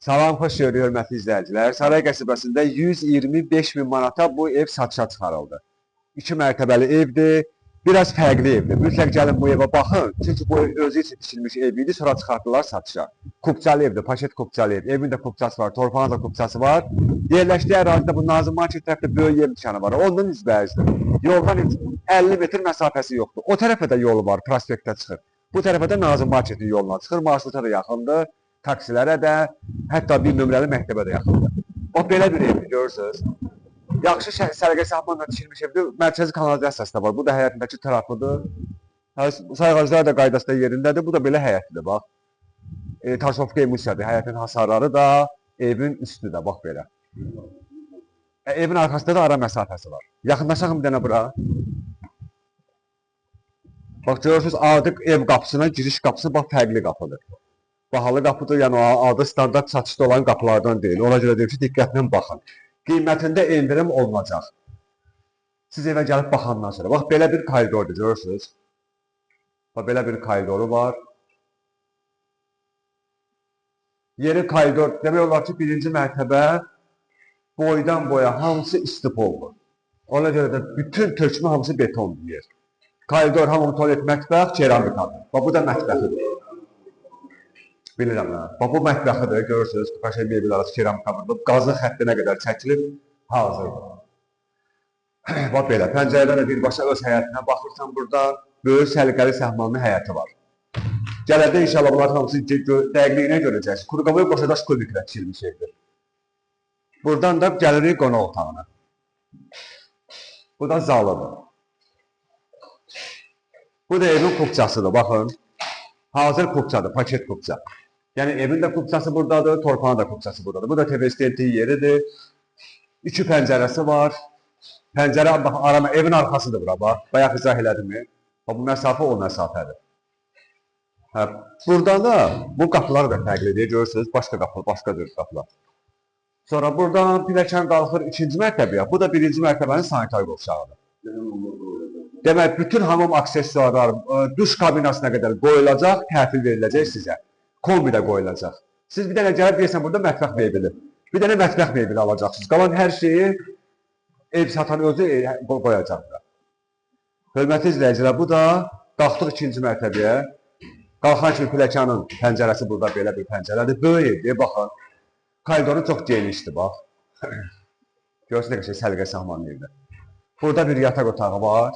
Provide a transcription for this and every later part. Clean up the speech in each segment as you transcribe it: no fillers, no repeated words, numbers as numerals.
Salam, xoş gördük, hörmətli izləyicilər. Saray qəsəbəsində 125 min manata bu ev satışa çıxarıldı. 2 mərtəbəli evdir, biraz fərqli evdir. Mütləq gəlin bu evə baxın, çünki bu ev özü üçün tikilmiş ev idi, sonra çıxartdılar satışa. Kupçalı evdir, paşet kupçalı ev. Evin də kupçası var, torpağın da kupçası var. Yerləşdiyi ərazidə bu Nazım Market tərəfdə böyük yer dükanı var, ondan üzbəyizdir. Yoldan 50 metr məsafəsi yoxdur. O tərəfə də yolu var, prospektə çıxır. Bu tərəfə də Nazım Marketin yoluna çıxır, marşruta da yaxındır. Taksilərə də, hətta bir nömrəli məktəbə də yaxındır. O, belə bir evdir, görürsünüz. Yaxşı səliqə sahmanla tikilmiş evdir, mərkəzi kanalizasiyası da var. Bu da həyətindəki tarafıdır. Sayğaclar da qaydasında yerindədir. Bu da belə həyətlidir, bax. Tarsovka emulsiyadır, həyətin hasarları da evin üstüdə, bax belə. Evin arxasında da ara məsafəsi var. Yaxınlaşaq bir dənə bura. Bax, görürsünüz, adi ev qapısına, giriş qapısı, bax, fərqli qapıdır. Bahalı qapıdır, yəni adı standart satışda olan qapılardan deyil. Ona görə deyim ki, diqqətlə baxın. Qiymətində endirim olunacaq. Siz evə gəlib baxandan sonra. Bax, belə bir koridordur, görürsünüz. Bax, belə bir koridoru var. Yeri koridor, demək olar ki, birinci mərtəbə boydan boya hamısı istipoldur. Ona görə də bütün tökmə hamısı betondur yer. Koridor, hamı tualet, mətbəx, keramikadır. Bax, bu da mətbəxidir. Bilirəm, bax, bu mətbəxidir, görürsünüz, qaşəng mebel arası keramikadır. Qazın xəttinə qədər çəkilib, hazırdır. Bax, belə, pəncərədən də birbaşa öz həyətinə baxırsan, burada böyük səliqəli səhmanlı həyəti var. Gələndə inşallah bunların hamısı dəqiqliyinə görəcəksiniz. Kuruqavoy qoşadaş kubiklə tikilmiş evdir. Buradan da gəlirik qonaq otağına. Bu da zalıdır. Bu da evin kupçasıdır, baxın. Hazır kupçadır, paket kupça. Yəni evin də kupçası buradadır, torpağın da kupçası buradadır. Bu da tefestiyetin yeridir. 2 pəncərəsi var. Pəncərə, bax, arama, evin arxasıdır bura, bax. Bayaq izah elədimi? Bu məsafə o məsafədir. Buradan da bu qapılar da fərqlidir, görürsünüz, başqa qapı, başqa cür qapılar. Sonra buradan pilləkən qalxır 2-ci mərtəbəyə. Bu da 1-ci mərtəbənin sanitar qovşağıdır. Demək, bütün hamam aksesuarlar, duş kabinasına qədər qoyulacaq, təhvil veriləcək sizə. Kombi də qoyulacaq. Siz bir dənə gəlib deyəsən, burada mətbəx mebeli. Bir dənə mətbəx mebeli alacaqsınız. Qalan hər şeyi ev satan özü qoyacaqdır. Hörmətli izləyicilər, bu da qalxdıq 2-ci mərtəbəyə. Qalxan kimi pilləkənin pəncərəsi burada belə bir pəncərədir. Böyük evdir, baxın. Koridoru çox genişdir, bax. Görürsünüz, nə qədər səliqə sahmanlı evdir. Burada bir yataq otağı var.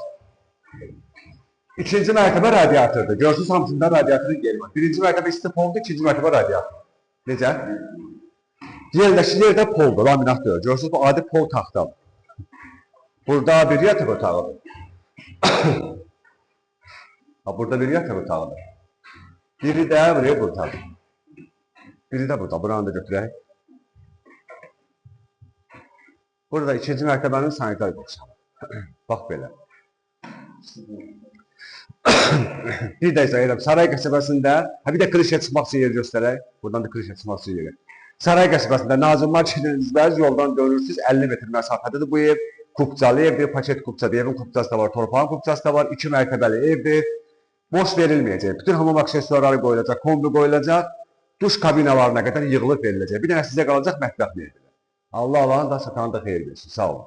2-ci mərtəbə radiatordur. Görürsünüz, hamısında radiatorun yeri var. 1-ci mərtəbə istipoldur, 2-ci mərtəbə radiator. Necə? Yerləşik yerdə poldur, laminatdır. Görürsünüz, bu adi pol taxtadır. Burada bir yataq otağıdır. Burada bir yataq otağıdır. Biri də buraya buradadır. Biri də burada, buranı da götürək. Burada 2-ci mərtəbənin sanitar qovşağı. Bax belə. Bir də izah edirəm, Saray qəsəbəsində, bir də krişə çıxmaq üçün yer göstərək. Buradan da krişə çıxmaq üçün yer. Saray qəsəbəsində Nazım Marketin yoldan dönürsünüz, 50 metr məsafədədir bu ev. Kupçalı evdir, paket kupçadır, evin kupçası da var, torpağın kupçası da var, 2 mərtəbəli evdir. Boş verilməyəcək, bütün hamam aksesuarları qoyulacaq, kombi qoyulacaq, duş kabinalarına qədər yığılıb veriləcək. Bir dənə sizə qalacaq mətbəx mebeli. Allah Allah'ın da satanı da xeyir versin, sağ olun.